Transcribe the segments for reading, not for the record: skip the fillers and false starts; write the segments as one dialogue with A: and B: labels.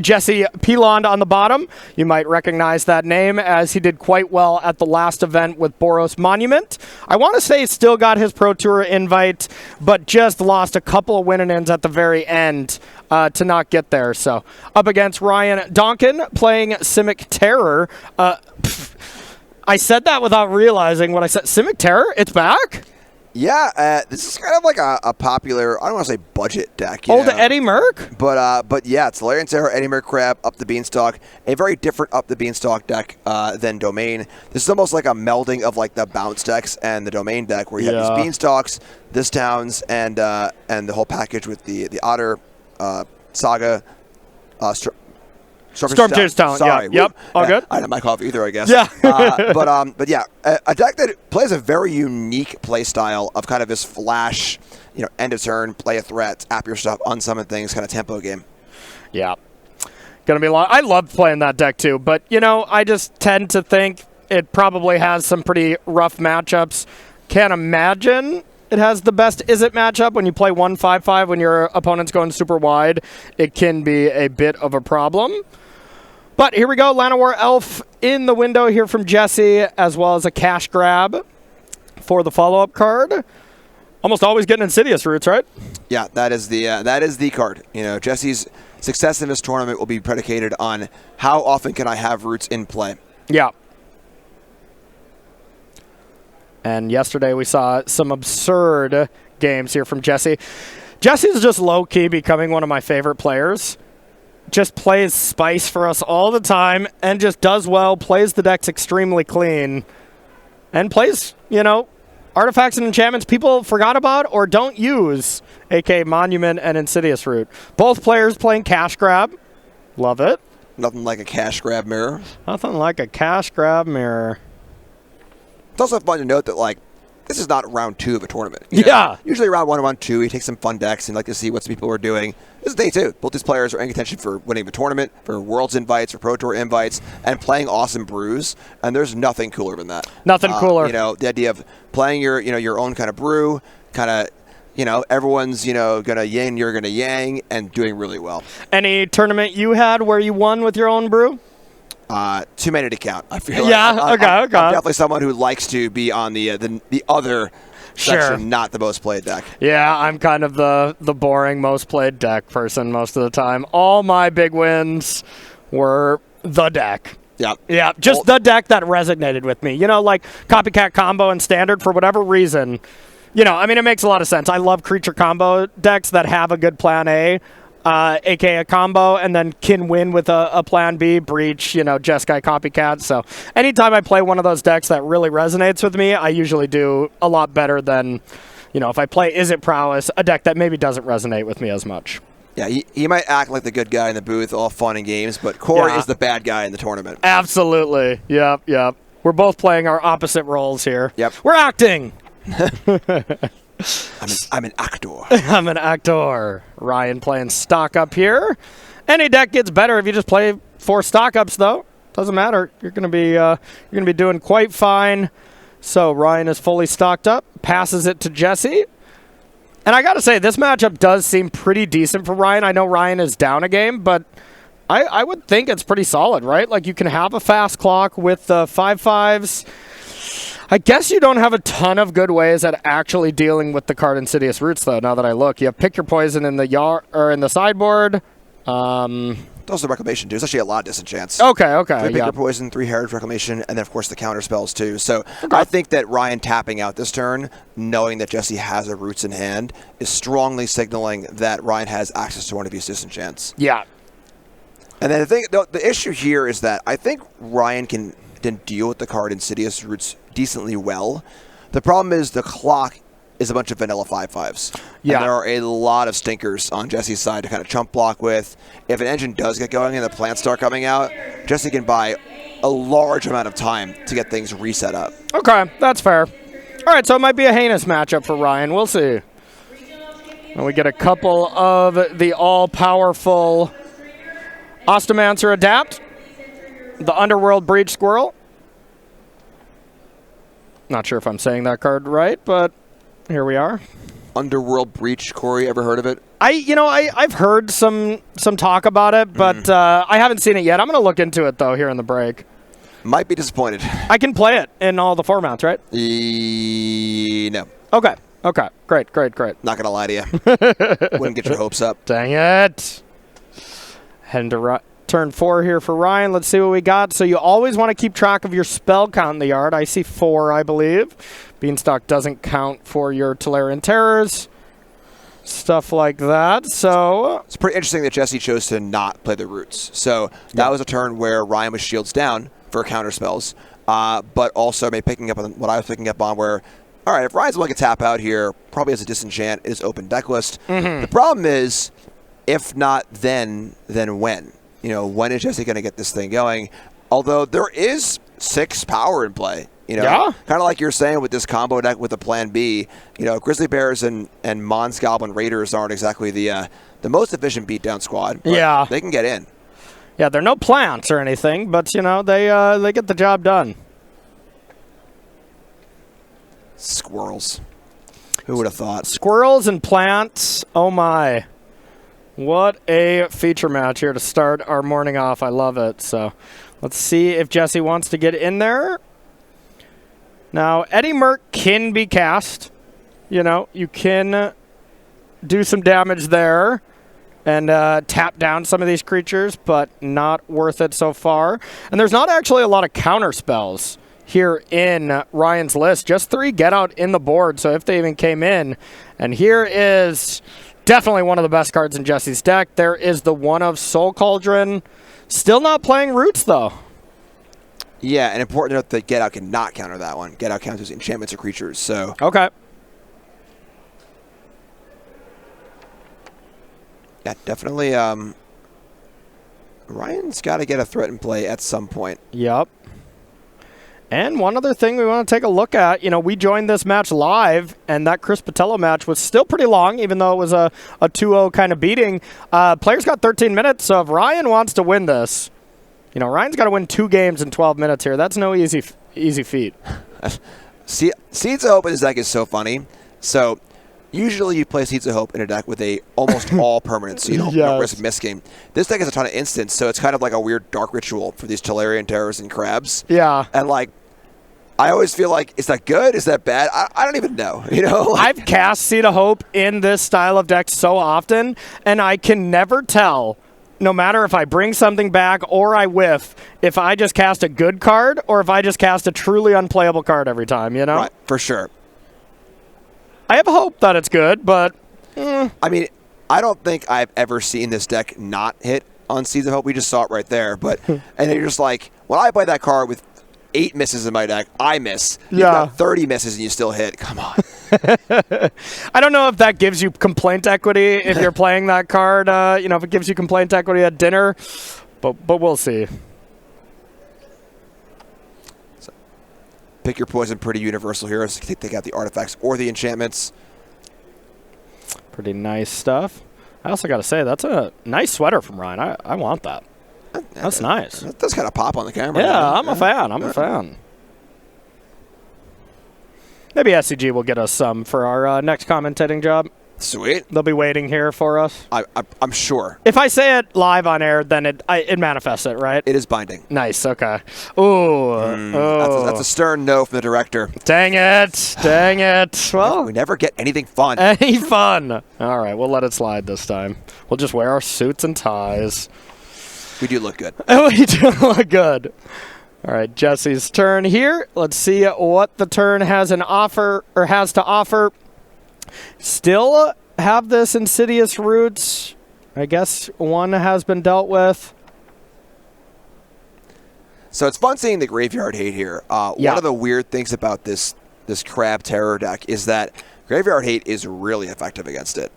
A: Jesse Piland on the bottom. You might recognize that name as he did quite well at the last event with Boros Monument. I want to say he still got his Pro Tour invite, but just lost a couple of win-and-ins at the very end to not get there. So up against Ryan Donkin playing Simic Terror. I said that without realizing what I said. Simic Terror? It's back?
B: Yeah, this is kind of like a popular, I don't want to say budget deck.
A: Old Eddie Merck?
B: But yeah, it's Larian Terror, Eddie Merck Crab, Up the Beanstalk. A very different Up the Beanstalk deck than Domain. This is almost like a melding of like the bounce decks and the Domain deck, where you have these Beanstalks, this Towns, and the whole package with the Otter, Saga,
A: Stormtear's Talent.
B: Sorry.
A: Yeah. Yep. All good.
B: I don't mic off either, I guess.
A: Yeah.
B: but yeah, a deck that plays a very unique play style of kind of this flash, end of turn, play a threat, tap your stuff, unsummon things, kind of tempo game.
A: Yeah. Gonna be a lot. I love playing that deck too, but I just tend to think it probably has some pretty rough matchups. Can't imagine it has the best Is-It matchup. When you play 1/5/5 when your opponent's going super wide, it can be a bit of a problem. But here we go, Llanowar Elf in the window here from Jesse, as well as a cash grab for the follow-up card. Almost always getting Insidious Roots, right?
B: Yeah, that is the card. Jesse's success in this tournament will be predicated on how often can I have Roots in play.
A: Yeah. And yesterday we saw some absurd games here from Jesse. Jesse's just low-key becoming one of my favorite players. Just plays Spice for us all the time and just does well, plays the decks extremely clean, and plays, artifacts and enchantments people forgot about or don't use, a.k.a. Monument and Insidious Root. Both players playing Cash Grab. Love it.
B: Nothing like a Cash Grab mirror.
A: Nothing like a Cash Grab mirror.
B: It's also fun to note that, this is not round 2 of a tournament.
A: Yeah.
B: Usually round 1 and round 2, you take some fun decks and like to see what some people are doing. This is day 2. Both these players are in contention for winning the tournament, for Worlds invites, for Pro Tour invites, and playing awesome brews. And there's nothing cooler than that.
A: Nothing cooler.
B: The idea of playing your own kind of brew, kind of, everyone's, going to yin, you're going to yang, and doing really well.
A: Any tournament you had where you won with your own brew?
B: Too many to count. I feel
A: yeah,
B: like
A: okay.
B: I'm definitely someone who likes to be on the other section, not the most played deck.
A: Yeah, I'm kind of the boring most played deck person most of the time. All my big wins were the deck. Yeah, just the deck that resonated with me. Like Copycat Combo and Standard for whatever reason. It makes a lot of sense. I love creature combo decks that have a good plan A. A.k.a. a combo, and then can win with a plan B, Breach, Jeskai Copycat. So anytime I play one of those decks that really resonates with me, I usually do a lot better than, if I play Is It Prowess, a deck that maybe doesn't resonate with me as much.
B: Yeah, he might act like the good guy in the booth, all fun and games, but Corey is the bad guy in the tournament.
A: Absolutely. Yep. We're both playing our opposite roles here.
B: Yep.
A: We're acting.
B: I'm an actor.
A: I'm an actor. Ryan playing stock up here. Any deck gets better if you just play 4 stock ups, though. Doesn't matter. You're gonna be doing quite fine. So Ryan is fully stocked up. Passes it to Jesse. And I gotta say, this matchup does seem pretty decent for Ryan. I know Ryan is down a game, but I would think it's pretty solid, right? Like you can have a fast clock with 5/5s. I guess you don't have a ton of good ways at actually dealing with the card Insidious Roots, though, now that I look. You have Pick Your Poison in the in the sideboard.
B: It's also Reclamation, too. It's actually a lot of disenchants.
A: Okay.
B: 3 Pick Your Poison, 3 Heritage Reclamation, and then, of course, the counter spells, too. So I think that Ryan tapping out this turn, knowing that Jesse has a Roots in hand, is strongly signaling that Ryan has access to one of these disenchants.
A: Yeah.
B: And then the issue here is that I think Ryan can deal with the card Insidious Roots decently well. The problem is the clock is a bunch of vanilla 5/5s.
A: Yeah.
B: And there are a lot of stinkers on Jesse's side to kind of chump block with. If an engine does get going and the plants start coming out, Jesse can buy a large amount of time to get things reset up.
A: Okay, that's fair. All right, so it might be a heinous matchup for Ryan. We'll see. And we get a couple of the all-powerful Ostomancer Adapt, the Underworld Breach Squirrel. Not sure if I'm saying that card right, but here we are.
B: Underworld Breach, Corey, ever heard of it?
A: I've heard some talk about it, but I haven't seen it yet. I'm going to look into it, though, here in the break.
B: Might be disappointed.
A: I can play it in all the formats, right?
B: No.
A: Okay. Great.
B: Not going to lie to you. Wouldn't get your hopes up.
A: Dang it. Heading to turn 4 here for Ryan. Let's see what we got. So you always want to keep track of your spell count in the yard. I see 4, I believe. Beanstalk doesn't count for your Tolarian Terrors. Stuff like that. So
B: it's pretty interesting that Jesse chose to not play the Roots. So that was a turn where Ryan was shields down for counter spells, but also maybe picking up on what I was picking up on where, all right, if Ryan's willing to tap out here, probably has a disenchant, is open deck list. The problem is, if not then when? When is Jesse going to get this thing going? Although there is 6 power in play. Kind of like you're saying with this combo deck with the Plan B. Grizzly Bears and Mons Goblin Raiders aren't exactly the most efficient beatdown squad. But they can get in.
A: Yeah, they're no plants or anything, but they get the job done.
B: Squirrels. Who would have thought?
A: Squirrels and plants. Oh my. What a feature match here to start our morning off. I love it. So let's see if Jesse wants to get in there. Now, Eddie Merc can be cast. You can do some damage there and tap down some of these creatures, but not worth it so far. And there's not actually a lot of counter spells here in Ryan's list. Just 3 get out in the board, so if they even came in. And here is definitely one of the best cards in Jesse's deck. There is the one of Soul Cauldron. Still not playing Roots, though.
B: Yeah, and important to note that Get Out cannot counter that one. Get Out counters enchantments or creatures, so...
A: Okay.
B: Yeah, definitely, Ryan's got to get a threat in play at some point.
A: Yep. And one other thing we want to take a look at, we joined this match live, and that Chris Patello match was still pretty long, even though it was a 2-0 kind of beating. Players got 13 minutes, so if Ryan wants to win this, Ryan's got to win 2 games in 12 minutes here. That's no easy feat.
B: Seeds of Hope in his deck is so funny. So usually you play Seeds of Hope in a deck with a almost all permanent, so you don't risk misgame. This deck has a ton of instants, so it's kind of like a weird dark ritual for these Tolarian Terrors and Crabs.
A: Yeah.
B: And I always feel like, is that good? Is that bad? I don't even know.
A: I've cast Seed of Hope in this style of deck so often, and I can never tell, no matter if I bring something back or I whiff, if I just cast a good card or if I just cast a truly unplayable card every time,
B: Right, for sure.
A: I have hope that it's good, but...
B: I mean, I don't think I've ever seen this deck not hit on Seeds of Hope. We just saw it right there. But and then you're just like, when I play that card with 8 misses in my deck, I miss. You've got 30 misses and you still hit. Come on.
A: I don't know if that gives you complaint equity if you're playing that card. If it gives you complaint equity at dinner, but we'll see.
B: So, pick your poison. Pretty universal here. So take out the artifacts or the enchantments.
A: Pretty nice stuff. I also got to say that's a nice sweater from Ryan. I want that. That's nice.
B: That does kind of pop on the camera.
A: Yeah, I'm a fan. I'm a fan. Maybe SCG will get us some for our next commentating job.
B: Sweet.
A: They'll be waiting here for us.
B: I'm sure.
A: If I say it live on air, then it manifests it, right?
B: It is binding.
A: Nice. Okay. Ooh.
B: That's a stern no from the director.
A: Dang it. Dang it. Well,
B: we never get anything fun.
A: Any fun. All right. We'll let it slide this time. We'll just wear our suits and ties.
B: We do look good.
A: We do look good. All right, Jesse's turn here. Let's see what the turn has to offer. Still have this Insidious Roots. I guess one has been dealt with.
B: So it's fun seeing the Graveyard Hate here. One of the weird things about this Crab Terror deck is that Graveyard Hate is really effective against it.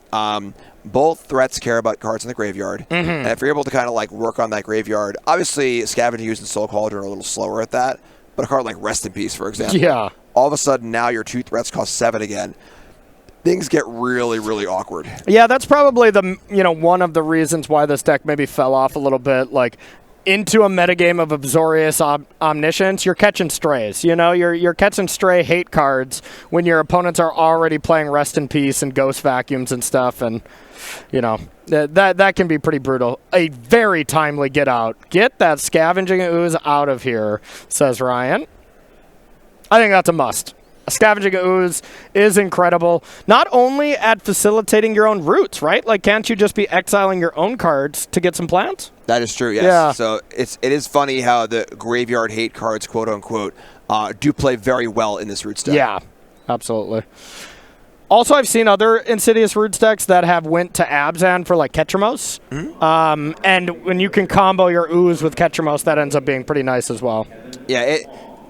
B: Both threats care about cards in the graveyard. And if you're able to kind of work on that graveyard, obviously Scavenger Use and Soul Cauldron are a little slower at that, but a card like Rest in Peace, for example, all of a sudden now your 2 threats cost 7 again. Things get really, really awkward.
A: Yeah, that's probably the one of the reasons why this deck maybe fell off a little bit. into a metagame of Absorious Omniscience, you're catching strays. You know, you're catching stray hate cards when your opponents are already playing Rest in Peace and Ghost Vacuums and stuff, and you know that can be pretty brutal. A very timely get out. Get that Scavenging Ooze out of here, says Ryan. I think that's a must. Scavenging Ooze is incredible, not only at facilitating your own roots, right? Like, can't you just be exiling your own cards to get some plants?
B: That is true, yes.
A: Yeah.
B: So it is funny how the graveyard hate cards, quote unquote, do play very well in this root deck.
A: Yeah, absolutely. Also, I've seen other Insidious Roots decks that have went to Abzan for, like, Ketramos. Mm-hmm. And when you can combo your Ooze with Ketramos, that ends up being pretty nice as well.
B: Yeah,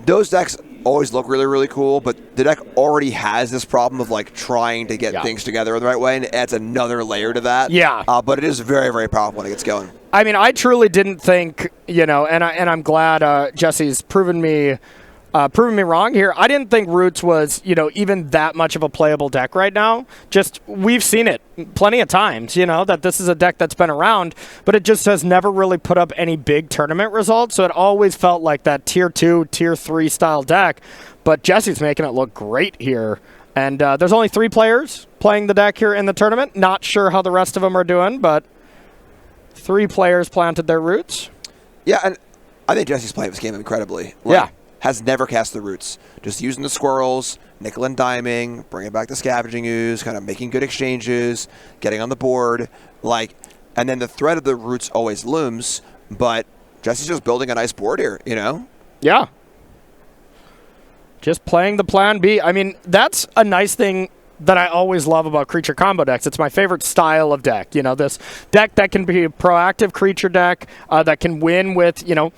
B: those decks always look really, really cool, but the deck already has this problem of, like, trying to get things together in the right way, and it adds another layer to that.
A: Yeah.
B: But it is very, very powerful when it gets going.
A: I mean, I truly didn't think, you know, and I'm glad Jesse's proven me wrong here. I didn't think Roots was, you know, even that much of a playable deck right now. Just, we've seen it plenty of times, you know, that this is a deck that's been around, but it just has never really put up any big tournament results, so it always felt like that Tier 2, Tier 3 style deck, but Jesse's making it look great here. And there's only 3 players playing the deck here in the tournament. Not sure how the rest of them are doing, but 3 players planted their Roots.
B: Yeah, and I think Jesse's playing this game incredibly.
A: Yeah.
B: Has never cast the Roots. Just using the squirrels, nickel and diming, bringing back the Scavenging Ooze, kind of making good exchanges, getting on the board. Like, and then the threat of the Roots always looms, but Jesse's just building a nice board here, you know?
A: Yeah. Just playing the plan B. I mean, that's a nice thing that I always love about creature combo decks. It's my favorite style of deck. You know, this deck that can be a proactive creature deck that can win with, you know,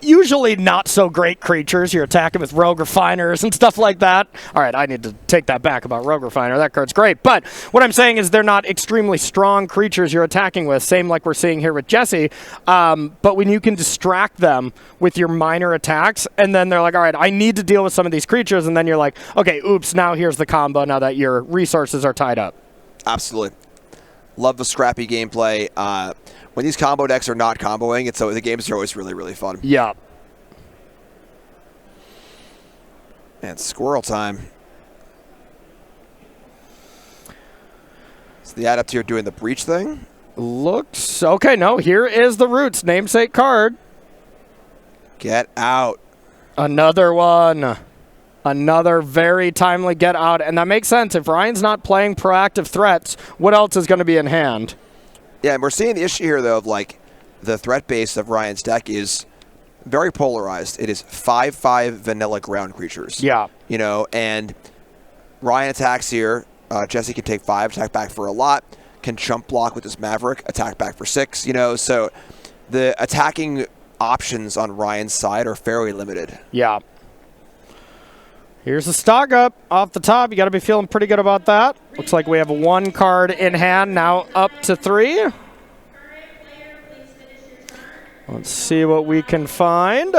A: usually not so great creatures. You're attacking with Rogue Refiners and stuff like that. All right, I need to take that back about Rogue Refiner. That card's great. But what I'm saying is they're not extremely strong creatures you're attacking with, same like we're seeing here with Jesse. But when you can distract them with your minor attacks, and then they're like, all right, I need to deal with some of these creatures, and then you're like, okay, oops, now here's the combo now that your resources are tied up.
B: Absolutely. Love the scrappy gameplay. When these combo decks are not comboing, the games are always really, really fun.
A: Yeah.
B: And squirrel time. Is the Adept here doing the breach thing?
A: Looks okay. No, here is the Roots namesake card.
B: Get out.
A: Another one. Another very timely get out. And that makes sense. If Ryan's not playing proactive threats, what else is going to be in hand?
B: Yeah, and we're seeing the issue here, though, of, like, the threat base of Ryan's deck is very polarized. It is 5/5 vanilla ground creatures.
A: Yeah.
B: You know, and Ryan attacks here. Jesse can take 5, attack back for a lot. Can chump block with his Maverick, attack back for 6, you know. So the attacking options on Ryan's side are fairly limited.
A: Yeah. Here's the stock up off the top. You got to be feeling pretty good about that. Looks like we have 1 card in hand, now up to 3. Let's see what we can find.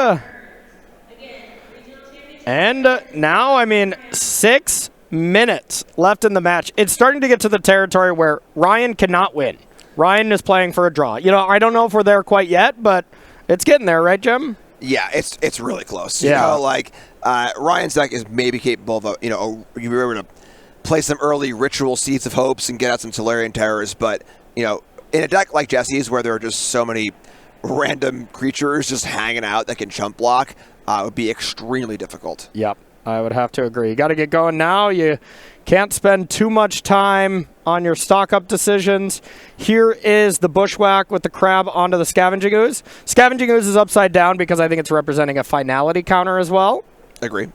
A: And now, I mean, 6 minutes left in the match. It's starting to get to the territory where Ryan cannot win. Ryan is playing for a draw. You know, I don't know if we're there quite yet, but it's getting there, right, Jim?
B: Yeah, it's really close. You know, like, Ryan's deck is maybe capable of, you were able to play some early Ritual Seeds of Hopes and get out some Tolarian Terrors, but, you know, in a deck like Jesse's where there are just so many random creatures just hanging out that can chump block, it would be extremely difficult.
A: Yep, I would have to agree. You got to get going now. You can't spend too much time on your stock-up decisions. Here is the Bushwhack with the crab onto the Scavenging Ooze. Scavenging Ooze is upside down because I think it's representing a finality counter as well.
B: Agree.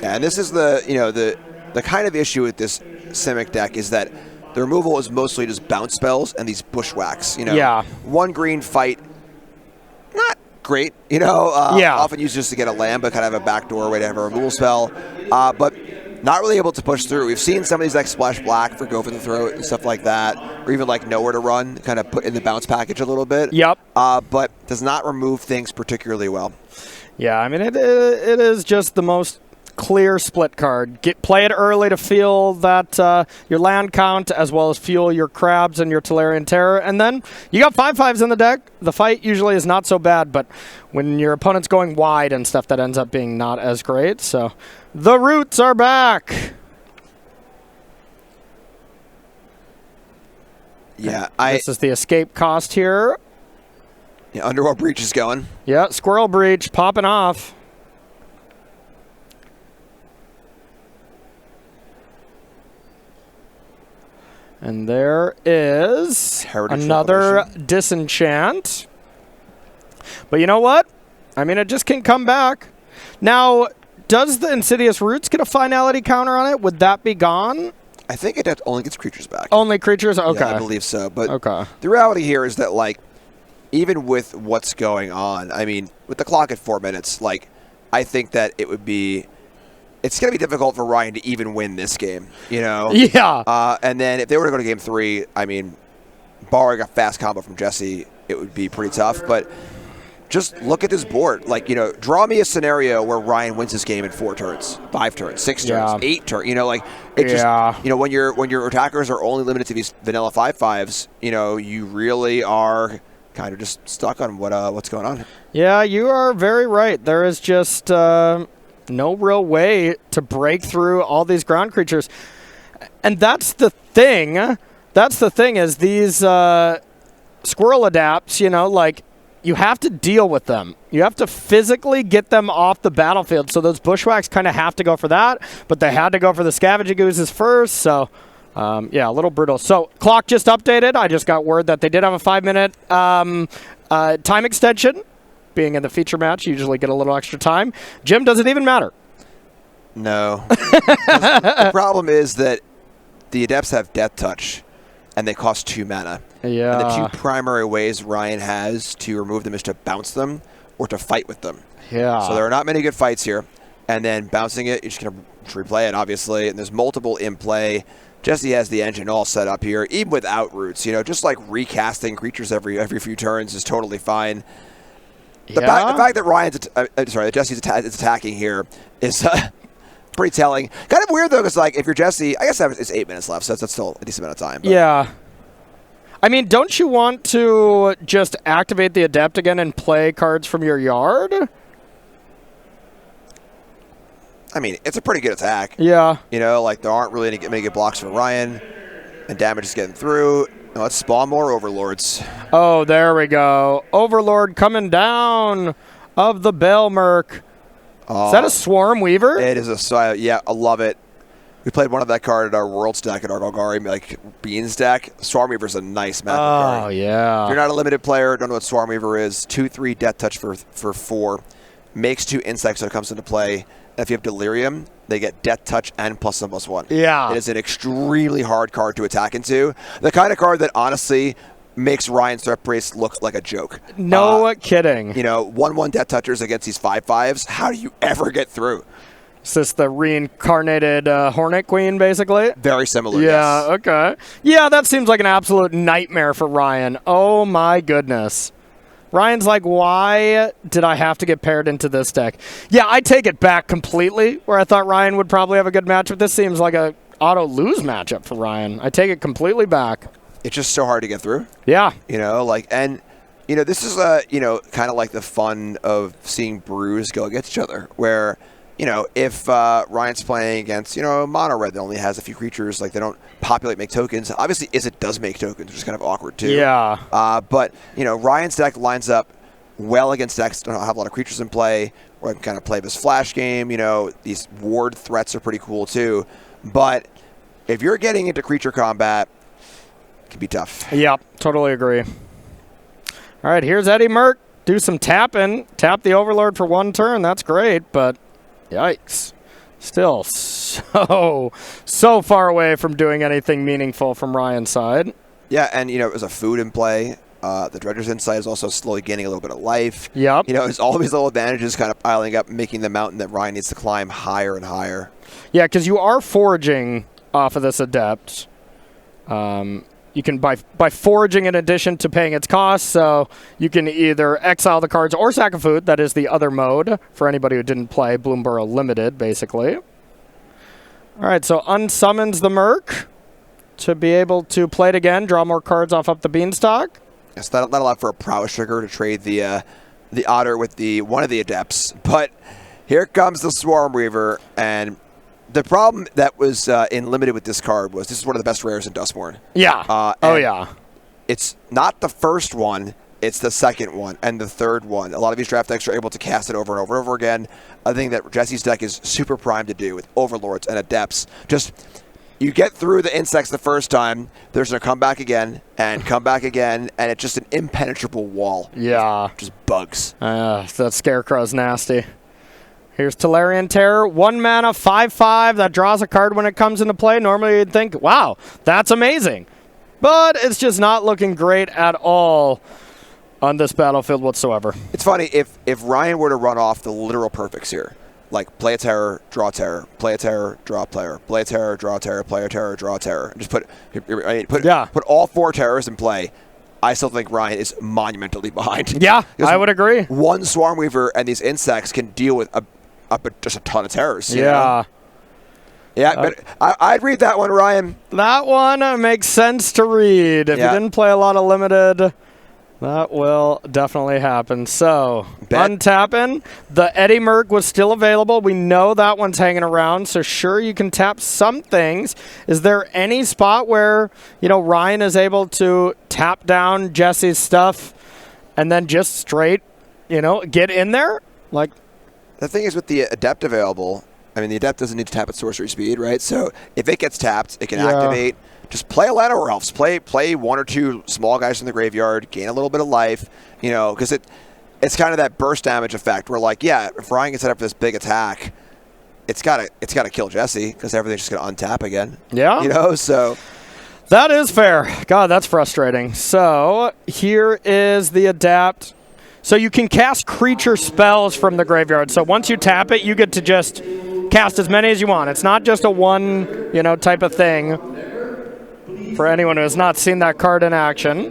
B: And this is the kind of issue with this Simic deck is that the removal is mostly just bounce spells and these Bushwhacks. You know,
A: yeah.
B: 1 green fight, not great. You know, often used just to get a land, but kind of a backdoor way to have a removal spell. But not really able to push through. We've seen some of these decks splash black for go for the throat and stuff like that, or even like nowhere to run, kind of put in the bounce package a little bit.
A: Yep.
B: But does not remove things particularly well.
A: Yeah, I mean, it is just the most clear split card. Play it early to feel that your land count, as well as fuel your crabs and your Tolarian Terror. And then you got 5/5s in the deck. The fight usually is not so bad, but when your opponent's going wide and stuff, that ends up being not as great. So the roots are back.
B: Yeah,
A: this is the escape cost here.
B: Yeah, Underworld Breach is going.
A: Yeah, Squirrel Breach popping off. And there is another disenchant. But you know what? I mean, it just can come back. Now, does the Insidious Roots get a finality counter on it? Would that be gone?
B: I think it only gets creatures back.
A: Only creatures? Okay.
B: Yeah, I believe so. But the reality here is that, like, even with what's going on, I mean, with the clock at 4 minutes, like, I think that it would be... It's going to be difficult for Ryan to even win this game, you know?
A: Yeah.
B: And then if they were to go to game 3, I mean, barring a fast combo from Jesse, it would be pretty tough. But just look at this board. Like, you know, draw me a scenario where Ryan wins this game in 4 turns, 5 turns, 6 turns, 8 turns. You know, like, it just, you know, when your attackers are only limited to these vanilla 5/5s, you know, you really are kind of just stuck on what's going on.
A: Yeah, you are very right. There is just... no real way to break through all these ground creatures. And that's the thing. That's the thing is these squirrel adapts, you know, like, you have to deal with them. You have to physically get them off the battlefield. So those bushwhacks kind of have to go for that, but they had to go for the scavenging oozes first. So, yeah, a little brutal. So clock just updated. I just got word that they did have a 5-minute time extension. Being in the feature match, you usually get a little extra time. Jim, does it even matter?
B: No. The problem is that the Adepts have Death Touch, and they cost 2 mana.
A: Yeah.
B: And the 2 primary ways Ryan has to remove them is to bounce them or to fight with them.
A: Yeah.
B: So there are not many good fights here. And then bouncing it, you're just going to replay it, obviously. And there's multiple in play. Jesse has the engine all set up here, even without roots. You know, just like recasting creatures every few turns is totally fine. The fact that Ryan's, that Jesse's attacking here is pretty telling. Kind of weird though, because like if you're Jesse, I guess it's 8 minutes left, so that's still a decent amount of time. But.
A: Yeah. I mean, don't you want to just activate the Adept again and play cards from your yard?
B: I mean, it's a pretty good attack.
A: Yeah.
B: You know, like there aren't really many good blocks for Ryan, and damage is getting through. Now let's spawn more Overlords.
A: Oh, there we go. Overlord coming down of the Belmerk. Is that a Swarm Weaver?
B: It is yeah, I love it. We played one of that card at our World stack at our Golgari, like Beans deck. Swarm Weaver's a nice magic card.
A: Oh, yeah.
B: If you're not a limited player, don't know what Swarm Weaver is, 2/3 Death Touch for 4. Makes 2 insects when it comes into play. If you have Delirium, they get Death Touch and +1/+1.
A: Yeah.
B: It is an extremely hard card to attack into. The kind of card that honestly makes Ryan's Threat Brace look like a joke.
A: No kidding.
B: You know, 1/1 Death Touchers against these 5/5s. How do you ever get through?
A: Is this the reincarnated Hornet Queen, basically?
B: Very similar,
A: yeah,
B: yes.
A: Okay. Yeah, that seems like an absolute nightmare for Ryan. Oh, my goodness. Ryan's like, why did I have to get paired into this deck? Yeah, I take it back completely, where I thought Ryan would probably have a good matchup. This seems like a auto-lose matchup for Ryan. I take it completely back.
B: It's just so hard to get through.
A: Yeah.
B: You know, like, and, you know, this is, you know, kind of like the fun of seeing brews go against each other, where, you know, if Ryan's playing against, you know, mono red that only has a few creatures, like they don't populate, make tokens. Obviously, Izzet does make tokens, which is kind of awkward too.
A: Yeah.
B: But, you know, Ryan's deck lines up well against decks that don't have a lot of creatures in play, or I can kind of play this flash game. You know, these ward threats are pretty cool too. But if you're getting into creature combat, it can be tough.
A: Yep, totally agree. All right, here's Eddie Merck. Do some tapping. Tap the Overlord for 1 turn. That's great, but yikes. Still so far away from doing anything meaningful from Ryan's side.
B: Yeah, and, you know, there's a food in play. The Dredger's Insight is also slowly gaining a little bit of life.
A: Yep.
B: You know, there's all these little advantages kind of piling up, making the mountain that Ryan needs to climb higher and higher.
A: Yeah, because you are foraging off of this Adept. you can by foraging in addition to paying its cost, so you can either exile the cards or sack a food. That is the other mode for anybody who didn't play Bloomborough Limited, basically. All right, so unsummons the Merc to be able to play it again, draw more cards off up the Beanstalk.
B: It's not allowed for a prowess trigger to trade the Otter with one of the Adepts, but here comes the Swarm Weaver, and the problem that was in Limited with this card was this is one of the best rares in Dustborn.
A: Yeah. Yeah.
B: It's not the first one, it's the second one and the third one. A lot of these draft decks are able to cast it over and over and over again. I think that Jesse's deck is super primed to do with Overlords and Adepts. Just, you get through the insects the first time, there's going to come back again, and it's just an impenetrable wall.
A: Yeah.
B: Just bugs.
A: That Scarecrow's nasty. Here's Tolarian Terror. 1 mana, 5/5. That draws a card when it comes into play. Normally you'd think, wow, that's amazing. But it's just not looking great at all on this battlefield whatsoever.
B: It's funny, if Ryan were to run off the literal perfects here, like play a terror, draw terror, play a terror, draw player, play a terror, draw terror, play a terror, draw terror, and just put all 4 terrors in play, I still think Ryan is monumentally behind.
A: Yeah, I would agree.
B: One Swarm Weaver and these insects can deal with just a ton of terrors. You know? Yeah, but I'd read that one, Ryan.
A: That one makes sense to read. If you didn't play a lot of Limited, that will definitely happen. So, untapping. The Eddie Merc was still available. We know that one's hanging around, so sure, you can tap some things. Is there any spot where, Ryan is able to tap down Jesse's stuff and then just straight, get in there? Like,
B: the thing is with the Adept available, I mean, the Adept doesn't need to tap at sorcery speed, right? So if it gets tapped, it can activate. Just play a Llanowar Elves. Play 1 or 2 small guys from the graveyard, gain a little bit of life, because it's kind of that burst damage effect where, like, if Ryan gets set up for this big attack, it's gotta kill Jesse because everything's just gonna untap again.
A: Yeah.
B: So
A: that is fair. God, that's frustrating. So here is the Adapt. So you can cast creature spells from the graveyard. So once you tap it, you get to just cast as many as you want. It's not just a one, type of thing. For anyone who has not seen that card in action.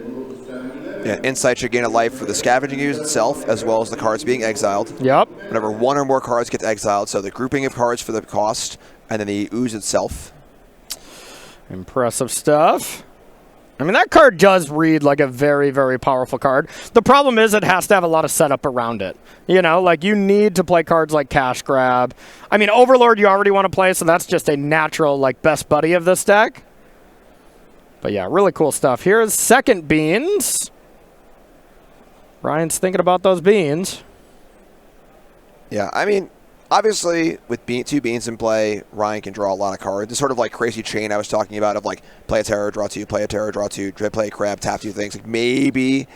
B: Yeah, Insight should gain a life for the Scavenging Ooze itself, as well as the cards being exiled.
A: Yep.
B: Whenever 1 or more cards get exiled, so the grouping of cards for the cost, and then the Ooze itself.
A: Impressive stuff. I mean, that card does read like a very, very powerful card. The problem is it has to have a lot of setup around it. You need to play cards like Cash Grab. I mean, Overlord you already want to play, so that's just a natural, best buddy of this deck. But yeah, really cool stuff. Here's second beans. Ryan's thinking about those beans.
B: Yeah, I mean, obviously, with 2 beans in play, Ryan can draw a lot of cards. It's sort of like Crazy Chain I was talking about of, play a terror, draw 2, play a terror, draw 2, play a crab, tap 2 things. Maybe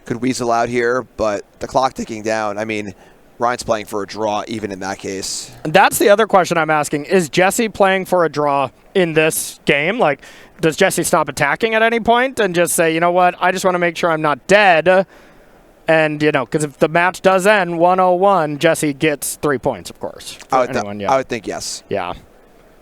B: could weasel out here, but the clock ticking down, I mean, Ryan's playing for a draw even in that case.
A: That's the other question I'm asking. Is Jesse playing for a draw in this game? Does Jesse stop attacking at any point and just say, you know what, I just want to make sure I'm not dead? And, because if the match does end 1-0-1, Jesse gets 3 points, of course.
B: I would think yes.
A: Yeah.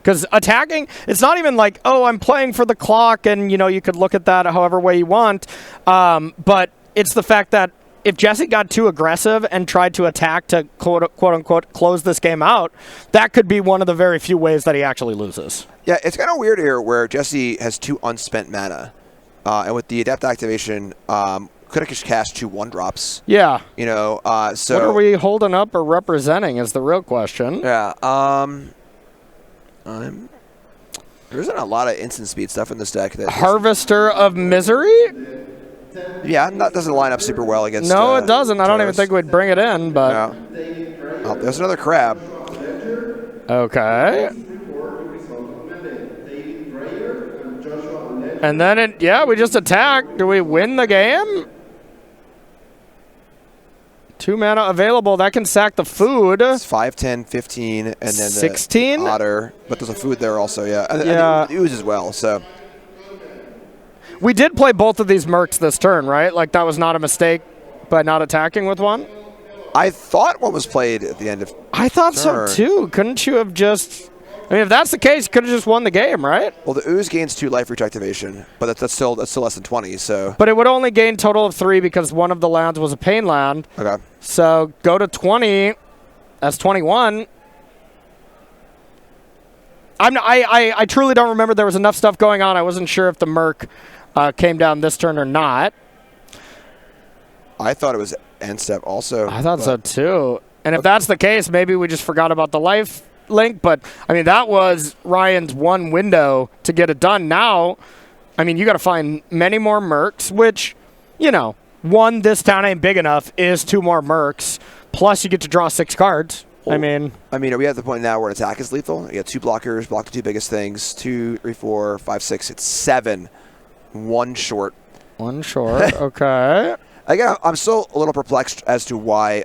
A: Because attacking, it's not even like, oh, I'm playing for the clock, and, you could look at that however way you want. But it's the fact that if Jesse got too aggressive and tried to attack to quote-unquote close this game out, that could be one of the very few ways that he actually loses.
B: Yeah, it's kind of weird here where Jesse has 2 unspent mana. And with the Adept activation, could have just cast 2 1-drops.
A: Yeah.
B: So
A: what are we holding up or representing is the real question.
B: Yeah. There isn't a lot of instant speed stuff in this deck.
A: Harvester of Misery?
B: Yeah, that doesn't line up super well against.
A: No, it doesn't. I don't even think we'd bring it in, but.
B: Yeah. Oh, there's another crab.
A: Okay. And then we just attack. Do we win the game? 2 mana available. That can sack the food.
B: It's 5, 10, 15, and then
A: 16?
B: The otter. But there's a food there also, yeah. And the ooze as well, so.
A: We did play both of these mercs this turn, right? That was not a mistake by not attacking with one?
B: I thought one was played at the end of
A: I thought
B: turn.
A: so, too. Couldn't you have just I mean, if that's the case, you could have just won the game, right?
B: Well, the ooze gains 2 life for each activation, but that's still less than 20. So.
A: But it would only gain total of 3 because one of the lands was a pain land.
B: Okay.
A: So go to 20. That's 21. I truly don't remember. There was enough stuff going on. I wasn't sure if the Merc came down this turn or not.
B: I thought it was end step also.
A: I thought so too. And if that's the case, maybe we just forgot about the life link. But, I mean, that was Ryan's one window to get it done. Now, I mean, you got to find many more Mercs, which, you know, one, this town ain't big enough, is 2 more Mercs. Plus, you get to draw 6 cards.
B: Well,
A: I mean,
B: are we at the point now where an attack is lethal? You got 2 blockers, block the 2 biggest things. 2, 3, 4, 5, 6. It's 7. 1 short.
A: 1 short. Okay.
B: Again, I'm still a little perplexed as to why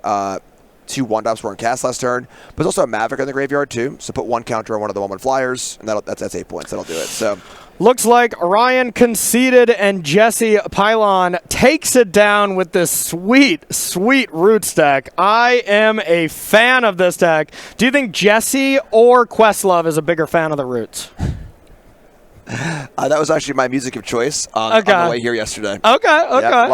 B: 2 1-drops weren't cast last turn. But there's also a Maverick in the graveyard, too. So put 1 counter on one of the 1/1 flyers, and that's 8 points. That'll do it. So
A: looks like Ryan conceded, and Jesse Piland takes it down with this sweet, sweet Roots deck. I am a fan of this deck. Do you think Jesse or Questlove is a bigger fan of the Roots?
B: that was actually my music of choice on the way here yesterday.
A: Okay.
B: Yeah,